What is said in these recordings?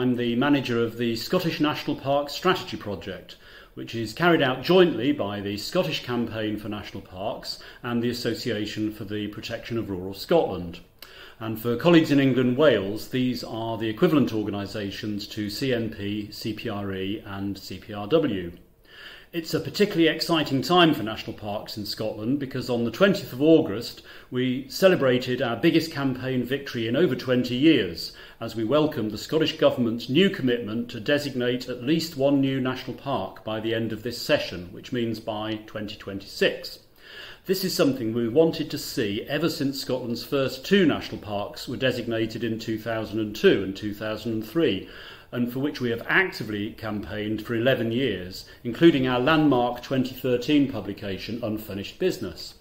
I'm the manager of the Scottish National Parks Strategy Project, which is carried out jointly by the Scottish Campaign for National Parks and the Association for the Protection of Rural Scotland. And for colleagues in England and Wales, these are the equivalent organisations to CNP, CPRE and CPRW. It's a particularly exciting time for national parks in Scotland because on the 20th of August we celebrated our biggest campaign victory in over 20 years as we welcomed the Scottish Government's new commitment to designate at least one new national park by the end of this session, which means by 2026. This is something we wanted to see ever since Scotland's first two national parks were designated in 2002 and 2003, and for which we have actively campaigned for 11 years, including our landmark 2013 publication, Unfinished Business.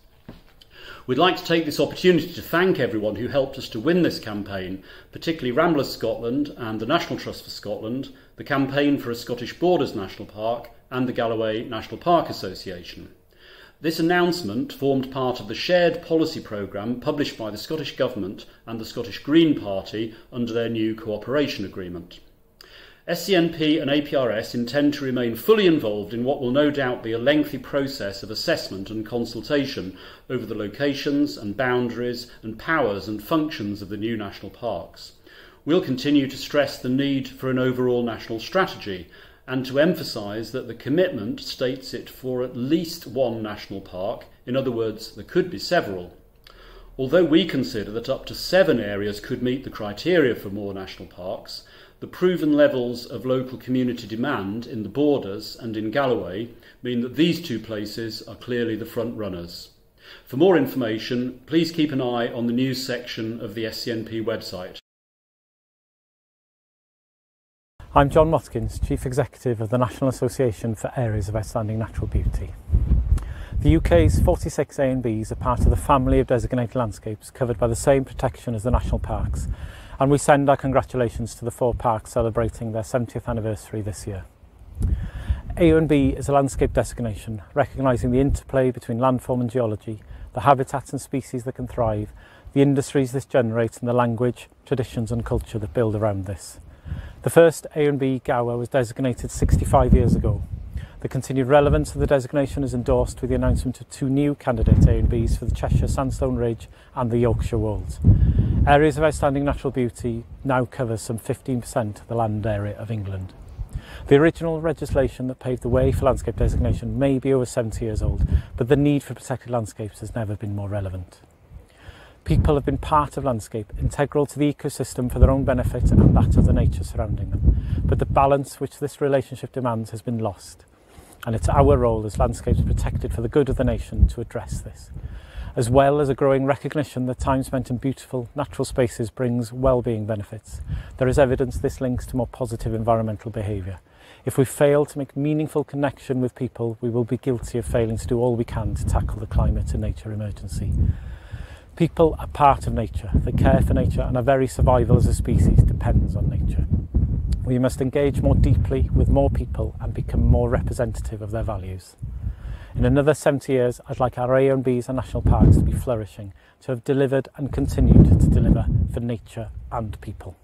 We'd like to take this opportunity to thank everyone who helped us to win this campaign, particularly Ramblers Scotland and the National Trust for Scotland, the Campaign for a Scottish Borders National Park and the Galloway National Park Association. This announcement formed part of the shared policy programme published by the Scottish Government and the Scottish Green Party under their new cooperation agreement. SCNP and APRS intend to remain fully involved in what will no doubt be a lengthy process of assessment and consultation over the locations and boundaries and powers and functions of the new national parks. We'll continue to stress the need for an overall national strategy and to emphasise that the commitment states it for at least one national park. In other words, there could be several. Although we consider that up to 7 areas could meet the criteria for more national parks, the proven levels of local community demand in the Borders and in Galloway mean that these two places are clearly the front runners. For more information, please keep an eye on the news section of the SCNP website. I'm John Watkins, Chief Executive of the National Association for Areas of Outstanding Natural Beauty. The UK's 46 AONBs are part of the family of designated landscapes covered by the same protection as the national parks, and we send our congratulations to the 4 parks celebrating their 70th anniversary this year. AONB is a landscape designation recognising the interplay between landform and geology, the habitats and species that can thrive, the industries this generates and the language, traditions and culture that build around this. The first AONB Gower was designated 65 years ago. The continued relevance of the designation is endorsed with the announcement of 2 new candidate AONBs for the Cheshire Sandstone Ridge and the Yorkshire Wolds. Areas of Outstanding Natural Beauty now covers some 15% of the land area of England. The original legislation that paved the way for landscape designation may be over 70 years old, but the need for protected landscapes has never been more relevant. People have been part of landscape, integral to the ecosystem for their own benefit and that of the nature surrounding them. But the balance which this relationship demands has been lost, and it's our role as landscapes protected for the good of the nation to address this, as well as a growing recognition that time spent in beautiful natural spaces brings well-being benefits. There is evidence this links to more positive environmental behaviour. If we fail to make meaningful connection with people, we will be guilty of failing to do all we can to tackle the climate and nature emergency. People are part of nature, they care for nature, and our very survival as a species depends on nature. We must engage more deeply with more people and become more representative of their values. In another 70 years, I'd like our AONBs and national parks to be flourishing, to have delivered and continued to deliver for nature and people.